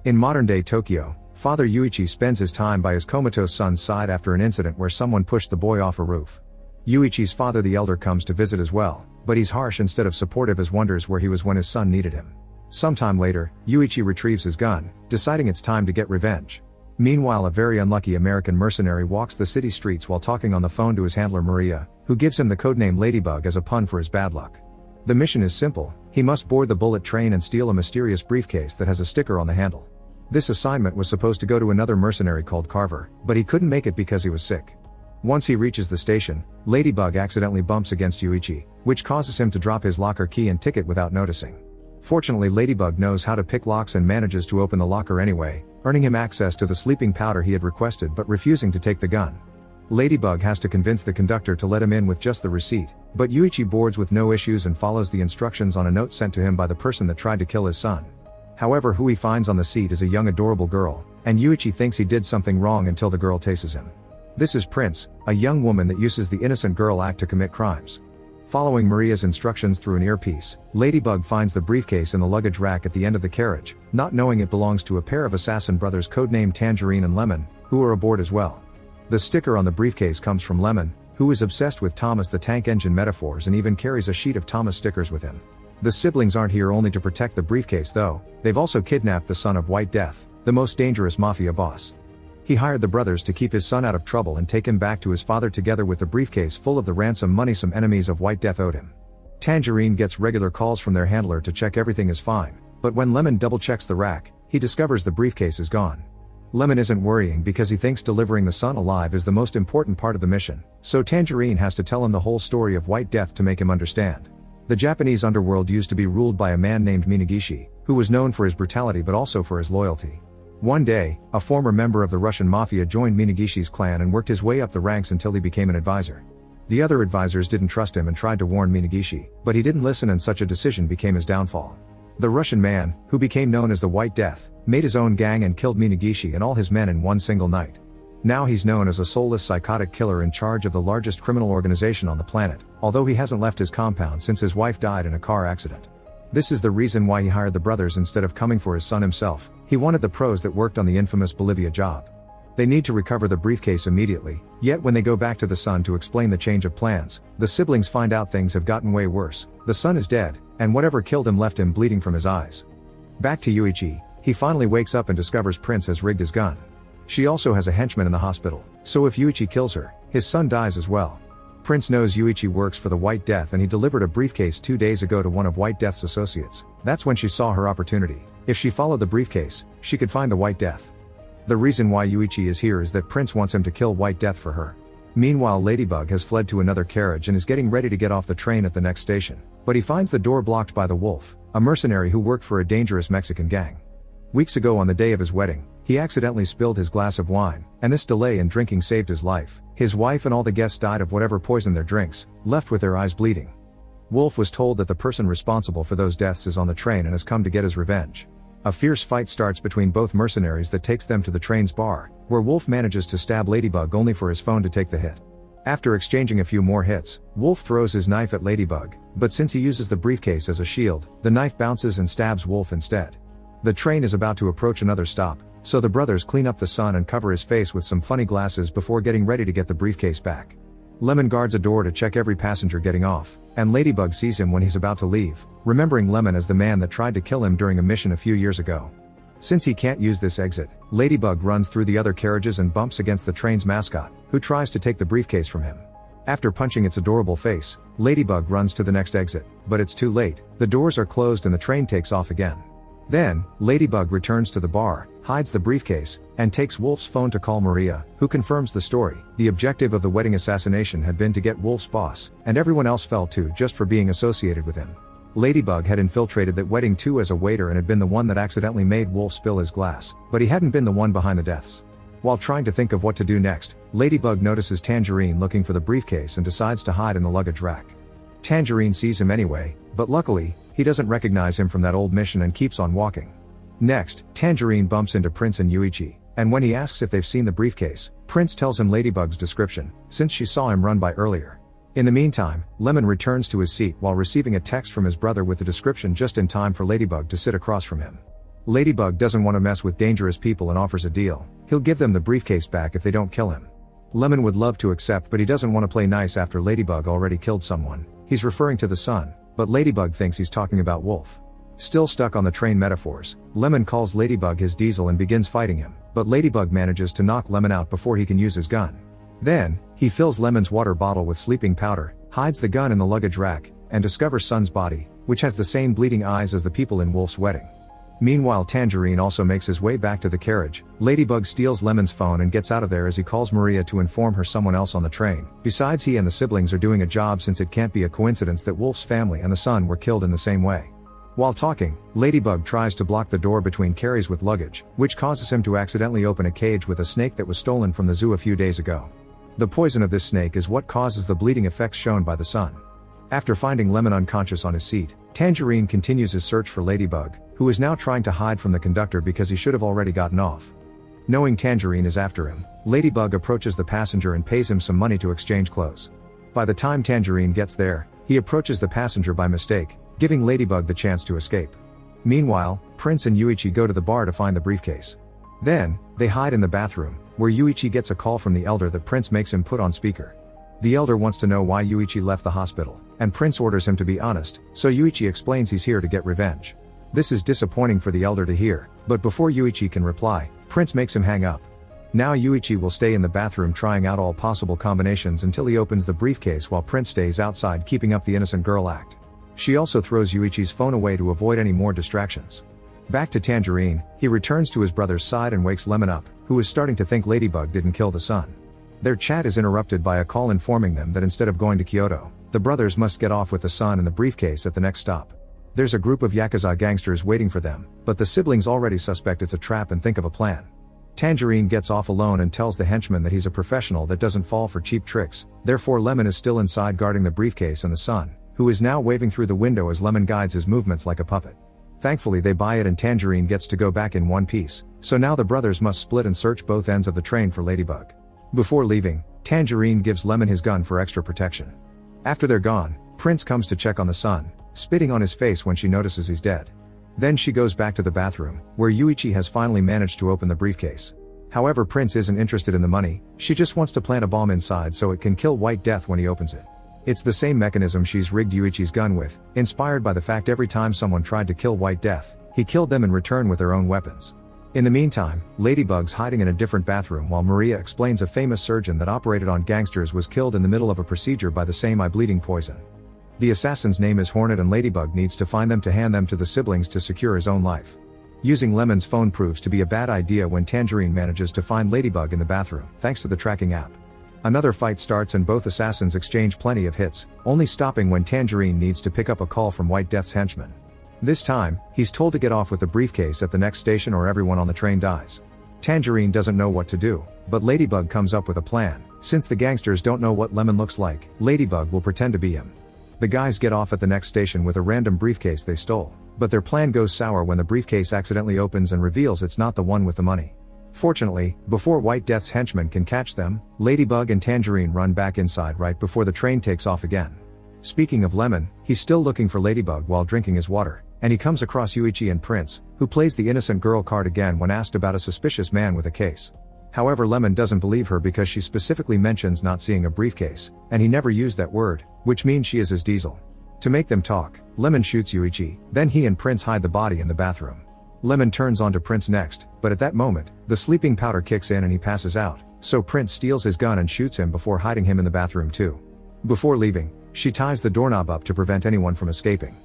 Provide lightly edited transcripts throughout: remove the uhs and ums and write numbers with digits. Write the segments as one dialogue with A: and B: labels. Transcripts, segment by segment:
A: In modern-day Tokyo, Father Yuichi spends his time by his comatose son's side after an incident where someone pushed the boy off a roof. Yuichi's father the elder comes to visit as well, but he's harsh instead of supportive as wonders where he was when his son needed him. Sometime later, Yuichi retrieves his gun, deciding it's time to get revenge. Meanwhile, a very unlucky American mercenary walks the city streets while talking on the phone to his handler Maria, who gives him the codename Ladybug as a pun for his bad luck. The mission is simple: he must board the bullet train and steal a mysterious briefcase that has a sticker on the handle. This assignment was supposed to go to another mercenary called Carver, but he couldn't make it because he was sick. Once he reaches the station, Ladybug accidentally bumps against Yuichi, which causes him to drop his locker key and ticket without noticing. Fortunately, Ladybug knows how to pick locks and manages to open the locker anyway, earning him access to the sleeping powder he had requested but refusing to take the gun. Ladybug has to convince the conductor to let him in with just the receipt, but Yuichi boards with no issues and follows the instructions on a note sent to him by the person that tried to kill his son. However, who he finds on the seat is a young adorable girl, and Yuichi thinks he did something wrong until the girl tases him. This is Prince, a young woman that uses the innocent girl act to commit crimes. Following Maria's instructions through an earpiece, Ladybug finds the briefcase in the luggage rack at the end of the carriage, not knowing it belongs to a pair of assassin brothers codenamed Tangerine and Lemon, who are aboard as well. The sticker on the briefcase comes from Lemon, who is obsessed with Thomas the Tank Engine metaphors and even carries a sheet of Thomas stickers with him. The siblings aren't here only to protect the briefcase though, they've also kidnapped the son of White Death, the most dangerous mafia boss. He hired the brothers to keep his son out of trouble and take him back to his father together with the briefcase full of the ransom money some enemies of White Death owed him. Tangerine gets regular calls from their handler to check everything is fine, but when Lemon double-checks the rack, he discovers the briefcase is gone. Lemon isn't worrying because he thinks delivering the son alive is the most important part of the mission, so Tangerine has to tell him the whole story of White Death to make him understand. The Japanese underworld used to be ruled by a man named Minagishi, who was known for his brutality but also for his loyalty. One day, a former member of the Russian mafia joined Minagishi's clan and worked his way up the ranks until he became an advisor. The other advisors didn't trust him and tried to warn Minagishi, but he didn't listen and such a decision became his downfall. The Russian man, who became known as the White Death, made his own gang and killed Minagishi and all his men in one single night. Now he's known as a soulless psychotic killer in charge of the largest criminal organization on the planet, although he hasn't left his compound since his wife died in a car accident. This is the reason why he hired the brothers instead of coming for his son himself. He wanted the pros that worked on the infamous Bolivia job. They need to recover the briefcase immediately, yet when they go back to the son to explain the change of plans, the siblings find out things have gotten way worse. The son is dead, and whatever killed him left him bleeding from his eyes. Back to Yuichi, he finally wakes up and discovers Prince has rigged his gun. She also has a henchman in the hospital, so if Yuichi kills her, his son dies as well. Prince knows Yuichi works for the White Death and he delivered a briefcase 2 days ago to one of White Death's associates. That's when she saw her opportunity. If she followed the briefcase, she could find the White Death. The reason why Yuichi is here is that Prince wants him to kill White Death for her. Meanwhile, Ladybug has fled to another carriage and is getting ready to get off the train at the next station, but he finds the door blocked by the Wolf, a mercenary who worked for a dangerous Mexican gang. Weeks ago on the day of his wedding, he accidentally spilled his glass of wine, and this delay in drinking saved his life. His wife and all the guests died of whatever poisoned their drinks, left with their eyes bleeding. Wolf was told that the person responsible for those deaths is on the train and has come to get his revenge. A fierce fight starts between both mercenaries that takes them to the train's bar, where Wolf manages to stab Ladybug only for his phone to take the hit. After exchanging a few more hits, Wolf throws his knife at Ladybug, but since he uses the briefcase as a shield, the knife bounces and stabs Wolf instead. The train is about to approach another stop, so the brothers clean up the son and cover his face with some funny glasses before getting ready to get the briefcase back. Lemon guards a door to check every passenger getting off, and Ladybug sees him when he's about to leave, remembering Lemon as the man that tried to kill him during a mission a few years ago. Since he can't use this exit, Ladybug runs through the other carriages and bumps against the train's mascot, who tries to take the briefcase from him. After punching its adorable face, Ladybug runs to the next exit, but it's too late, the doors are closed and the train takes off again. Then, Ladybug returns to the bar, hides the briefcase, and takes Wolf's phone to call Maria, who confirms the story. The objective of the wedding assassination had been to get Wolf's boss, and everyone else fell too just for being associated with him. Ladybug had infiltrated that wedding too as a waiter and had been the one that accidentally made Wolf spill his glass, but he hadn't been the one behind the deaths. While trying to think of what to do next, Ladybug notices Tangerine looking for the briefcase and decides to hide in the luggage rack. Tangerine sees him anyway, but luckily, he doesn't recognize him from that old mission and keeps on walking. Next, Tangerine bumps into Prince and Yuichi, and when he asks if they've seen the briefcase, Prince tells him Ladybug's description, since she saw him run by earlier. In the meantime, Lemon returns to his seat while receiving a text from his brother with the description just in time for Ladybug to sit across from him. Ladybug doesn't want to mess with dangerous people and offers a deal. He'll give them the briefcase back if they don't kill him. Lemon would love to accept, but he doesn't want to play nice after Ladybug already killed someone. He's referring to the sun, but Ladybug thinks he's talking about Wolf. Still stuck on the train metaphors, Lemon calls Ladybug his diesel and begins fighting him, but Ladybug manages to knock Lemon out before he can use his gun. Then, he fills Lemon's water bottle with sleeping powder, hides the gun in the luggage rack, and discovers Sun's body, which has the same bleeding eyes as the people in Wolf's wedding. Meanwhile, Tangerine also makes his way back to the carriage. Ladybug steals Lemon's phone and gets out of there as he calls Maria to inform her someone else on the train. Besides, he and the siblings are doing a job, since it can't be a coincidence that Wolf's family and the sun were killed in the same way. While talking, Ladybug tries to block the door between carries with luggage, which causes him to accidentally open a cage with a snake that was stolen from the zoo a few days ago. The poison of this snake is what causes the bleeding effects shown by the sun. After finding Lemon unconscious on his seat, Tangerine continues his search for Ladybug, who is now trying to hide from the conductor because he should have already gotten off. Knowing Tangerine is after him, Ladybug approaches the passenger and pays him some money to exchange clothes. By the time Tangerine gets there, he approaches the passenger by mistake, giving Ladybug the chance to escape. Meanwhile, Prince and Yuichi go to the bar to find the briefcase. Then, they hide in the bathroom, where Yuichi gets a call from the elder that Prince makes him put on speaker. The elder wants to know why Yuichi left the hospital, and Prince orders him to be honest, so Yuichi explains he's here to get revenge. This is disappointing for the elder to hear, but before Yuichi can reply, Prince makes him hang up. Now Yuichi will stay in the bathroom trying out all possible combinations until he opens the briefcase, while Prince stays outside keeping up the innocent girl act. She also throws Yuichi's phone away to avoid any more distractions. Back to Tangerine, he returns to his brother's side and wakes Lemon up, who is starting to think Ladybug didn't kill the sun. Their chat is interrupted by a call informing them that instead of going to Kyoto, the brothers must get off with the sun and the briefcase at the next stop. There's a group of Yakuza gangsters waiting for them, but the siblings already suspect it's a trap and think of a plan. Tangerine gets off alone and tells the henchman that he's a professional that doesn't fall for cheap tricks, therefore Lemon is still inside guarding the briefcase and the sun, who is now waving through the window as Lemon guides his movements like a puppet. Thankfully they buy it and Tangerine gets to go back in one piece, so now the brothers must split and search both ends of the train for Ladybug. Before leaving, Tangerine gives Lemon his gun for extra protection. After they're gone, Prince comes to check on the sun, spitting on his face when she notices he's dead. Then she goes back to the bathroom, where Yuichi has finally managed to open the briefcase. However, Prince isn't interested in the money, she just wants to plant a bomb inside so it can kill White Death when he opens it. It's the same mechanism she's rigged Yuichi's gun with, inspired by the fact every time someone tried to kill White Death, he killed them in return with their own weapons. In the meantime, Ladybug's hiding in a different bathroom while Maria explains a famous surgeon that operated on gangsters was killed in the middle of a procedure by the same eye-bleeding poison. The assassin's name is Hornet and Ladybug needs to find them to hand them to the siblings to secure his own life. Using Lemon's phone proves to be a bad idea when Tangerine manages to find Ladybug in the bathroom, thanks to the tracking app. Another fight starts and both assassins exchange plenty of hits, only stopping when Tangerine needs to pick up a call from White Death's henchman. This time, he's told to get off with the briefcase at the next station or everyone on the train dies. Tangerine doesn't know what to do, but Ladybug comes up with a plan. Since the gangsters don't know what Lemon looks like, Ladybug will pretend to be him. The guys get off at the next station with a random briefcase they stole, but their plan goes sour when the briefcase accidentally opens and reveals it's not the one with the money. Fortunately, before White Death's henchmen can catch them, Ladybug and Tangerine run back inside right before the train takes off again. Speaking of Lemon, he's still looking for Ladybug while drinking his water, and he comes across Yuichi and Prince, who plays the innocent girl card again when asked about a suspicious man with a case. However, Lemon doesn't believe her because she specifically mentions not seeing a briefcase, and he never used that word, which means she is his diesel. To make them talk, Lemon shoots Yuichi, then he and Prince hide the body in the bathroom. Lemon turns on to Prince next, but at that moment, the sleeping powder kicks in and he passes out, so Prince steals his gun and shoots him before hiding him in the bathroom too. Before leaving, she ties the doorknob up to prevent anyone from escaping.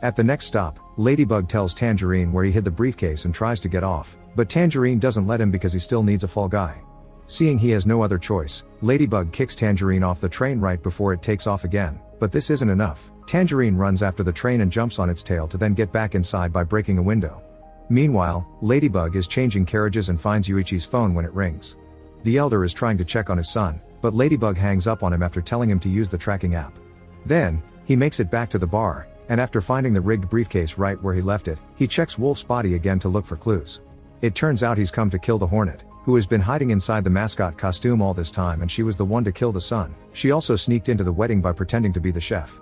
A: At the next stop, Ladybug tells Tangerine where he hid the briefcase and tries to get off, but Tangerine doesn't let him because he still needs a fall guy. Seeing he has no other choice, Ladybug kicks Tangerine off the train right before it takes off again, but this isn't enough. Tangerine runs after the train and jumps on its tail to then get back inside by breaking a window. Meanwhile, Ladybug is changing carriages and finds Yuichi's phone when it rings. The elder is trying to check on his son, but Ladybug hangs up on him after telling him to use the tracking app. Then, he makes it back to the bar, and after finding the rigged briefcase right where he left it, he checks Wolf's body again to look for clues. It turns out he's come to kill the Hornet, who has been hiding inside the mascot costume all this time, and she was the one to kill the son. She also sneaked into the wedding by pretending to be the chef.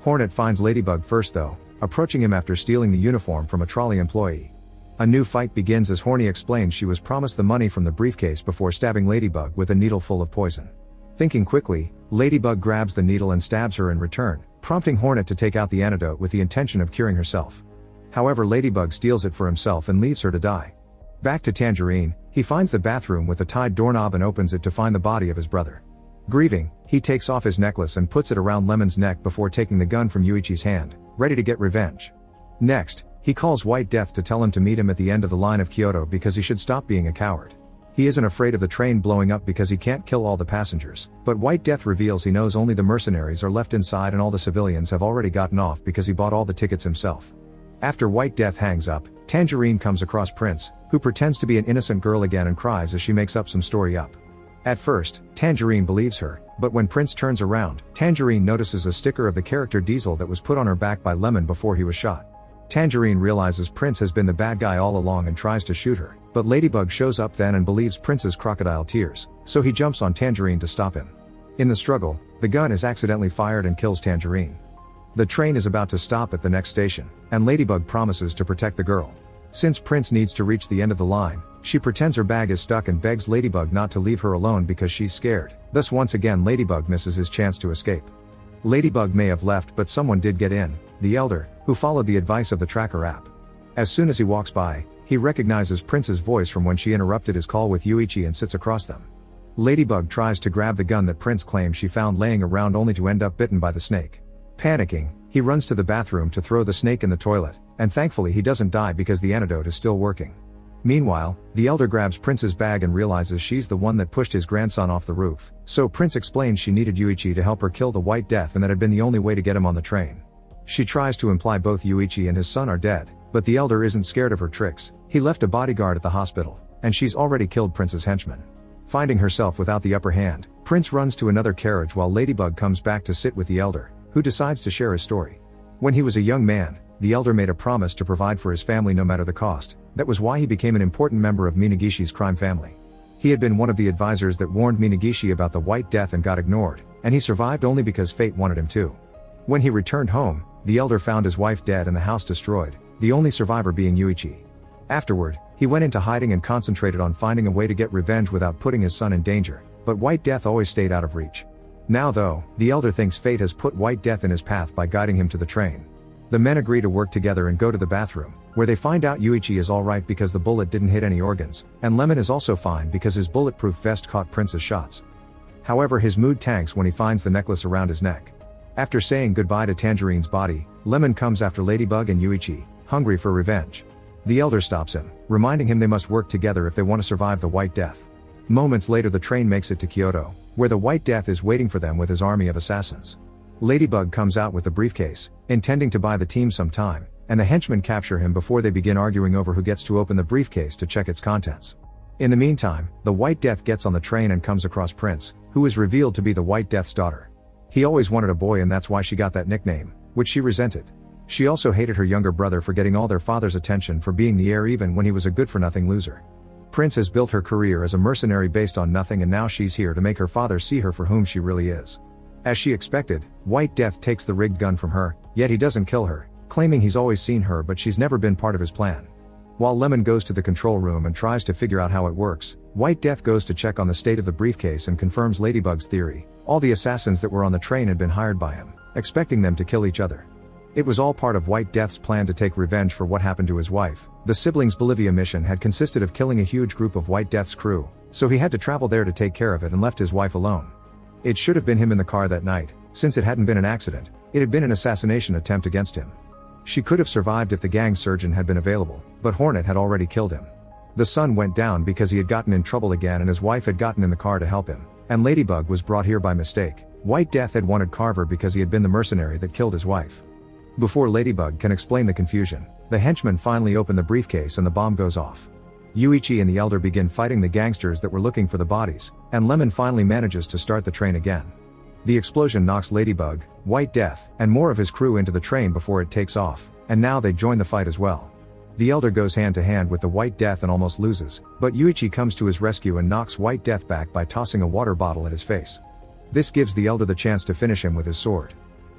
A: Hornet finds Ladybug first though, approaching him after stealing the uniform from a trolley employee. A new fight begins as Horny explains she was promised the money from the briefcase before stabbing Ladybug with a needle full of poison. Thinking quickly, Ladybug grabs the needle and stabs her in return, prompting Hornet to take out the antidote with the intention of curing herself. However, Ladybug steals it for himself and leaves her to die. Back to Tangerine, he finds the bathroom with a tied doorknob and opens it to find the body of his brother. Grieving, he takes off his necklace and puts it around Lemon's neck before taking the gun from Yuichi's hand, ready to get revenge. Next, he calls White Death to tell him to meet him at the end of the line of Kyoto because he should stop being a coward. He isn't afraid of the train blowing up because he can't kill all the passengers, but White Death reveals he knows only the mercenaries are left inside and all the civilians have already gotten off because he bought all the tickets himself. After White Death hangs up, Tangerine comes across Prince, who pretends to be an innocent girl again and cries as she makes up some story up. At first, Tangerine believes her, but when Prince turns around, Tangerine notices a sticker of the character Diesel that was put on her back by Lemon before he was shot. Tangerine realizes Prince has been the bad guy all along and tries to shoot her, but Ladybug shows up then and believes Prince's crocodile tears, so he jumps on Tangerine to stop him. In the struggle, the gun is accidentally fired and kills Tangerine. The train is about to stop at the next station, and Ladybug promises to protect the girl. Since Prince needs to reach the end of the line, she pretends her bag is stuck and begs Ladybug not to leave her alone because she's scared. Thus once again Ladybug misses his chance to escape. Ladybug may have left, but someone did get in, the Elder, who followed the advice of the tracker app. As soon as he walks by, he recognizes Prince's voice from when she interrupted his call with Yuichi and sits across them. Ladybug tries to grab the gun that Prince claims she found laying around only to end up bitten by the snake. Panicking, he runs to the bathroom to throw the snake in the toilet, and thankfully he doesn't die because the antidote is still working. Meanwhile, the Elder grabs Prince's bag and realizes she's the one that pushed his grandson off the roof, so Prince explains she needed Yuichi to help her kill the White Death and that had been the only way to get him on the train. She tries to imply both Yuichi and his son are dead, but the Elder isn't scared of her tricks. He left a bodyguard at the hospital, and she's already killed Prince's henchman. Finding herself without the upper hand, Prince runs to another carriage while Ladybug comes back to sit with the Elder, who decides to share his story. When he was a young man, the Elder made a promise to provide for his family no matter the cost. That was why he became an important member of Minagishi's crime family. He had been one of the advisors that warned Minagishi about the White Death and got ignored, and he survived only because fate wanted him to. When he returned home, the Elder found his wife dead and the house destroyed, the only survivor being Yuichi. Afterward, he went into hiding and concentrated on finding a way to get revenge without putting his son in danger, but White Death always stayed out of reach. Now though, the Elder thinks fate has put White Death in his path by guiding him to the train. The men agree to work together and go to the bathroom, where they find out Yuichi is alright because the bullet didn't hit any organs, and Lemon is also fine because his bulletproof vest caught Prince's shots. However, his mood tanks when he finds the necklace around his neck. After saying goodbye to Tangerine's body, Lemon comes after Ladybug and Yuichi, hungry for revenge. The Elder stops him, reminding him they must work together if they want to survive the White Death. Moments later the train makes it to Kyoto, where the White Death is waiting for them with his army of assassins. Ladybug comes out with the briefcase, intending to buy the team some time, and the henchmen capture him before they begin arguing over who gets to open the briefcase to check its contents. In the meantime, the White Death gets on the train and comes across Prince, who is revealed to be the White Death's daughter. He always wanted a boy and that's why she got that nickname, which she resented. She also hated her younger brother for getting all their father's attention for being the heir even when he was a good-for-nothing loser. Prince has built her career as a mercenary based on nothing and now she's here to make her father see her for whom she really is. As she expected, White Death takes the rigged gun from her, yet he doesn't kill her, claiming he's always seen her but she's never been part of his plan. While Lemon goes to the control room and tries to figure out how it works, White Death goes to check on the state of the briefcase and confirms Ladybug's theory. All the assassins that were on the train had been hired by him, expecting them to kill each other. It was all part of White Death's plan to take revenge for what happened to his wife. The siblings' Bolivia mission had consisted of killing a huge group of White Death's crew, so he had to travel there to take care of it and left his wife alone. It should have been him in the car that night, since it hadn't been an accident, it had been an assassination attempt against him. She could have survived if the gang surgeon had been available, but Hornet had already killed him. The sun went down because he had gotten in trouble again and his wife had gotten in the car to help him, and Ladybug was brought here by mistake. White Death had wanted Carver because he had been the mercenary that killed his wife. Before Ladybug can explain the confusion, the henchmen finally open the briefcase and the bomb goes off. Yuichi and the Elder begin fighting the gangsters that were looking for the bodies, and Lemon finally manages to start the train again. The explosion knocks Ladybug, White Death, and more of his crew into the train before it takes off, and now they join the fight as well. The Elder goes hand to hand with the White Death and almost loses, but Yuichi comes to his rescue and knocks White Death back by tossing a water bottle at his face. This gives the Elder the chance to finish him with his sword.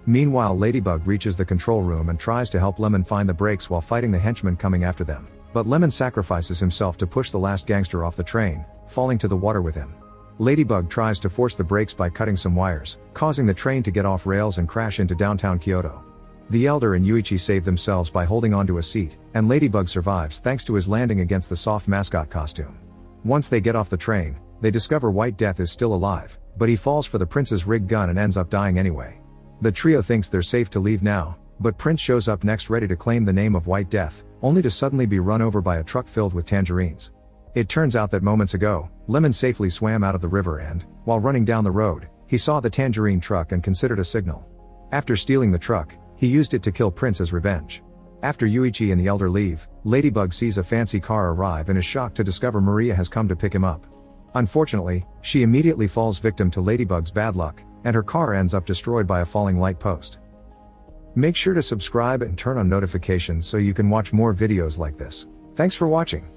A: Meanwhile, Ladybug reaches the control room and tries to help Lemon find the brakes while fighting the henchmen coming after them. But Lemon sacrifices himself to push the last gangster off the train, falling to the water with him. Ladybug tries to force the brakes by cutting some wires, causing the train to get off rails and crash into downtown Kyoto. The Elder and Yuichi save themselves by holding onto a seat, and Ladybug survives thanks to his landing against the soft mascot costume. Once they get off the train, they discover White Death is still alive, but he falls for the Prince's rigged gun and ends up dying anyway. The trio thinks they're safe to leave now, but Prince shows up next ready to claim the name of White Death, only to suddenly be run over by a truck filled with tangerines. It turns out that moments ago, Lemon safely swam out of the river and, while running down the road, he saw the tangerine truck and considered a signal. After stealing the truck, he used it to kill Prince as revenge. After Yuichi and the Elder leave, Ladybug sees a fancy car arrive and is shocked to discover Maria has come to pick him up. Unfortunately, she immediately falls victim to Ladybug's bad luck, and her car ends up destroyed by a falling light post. Make sure to subscribe and turn on notifications so you can watch more videos like this. Thanks for watching.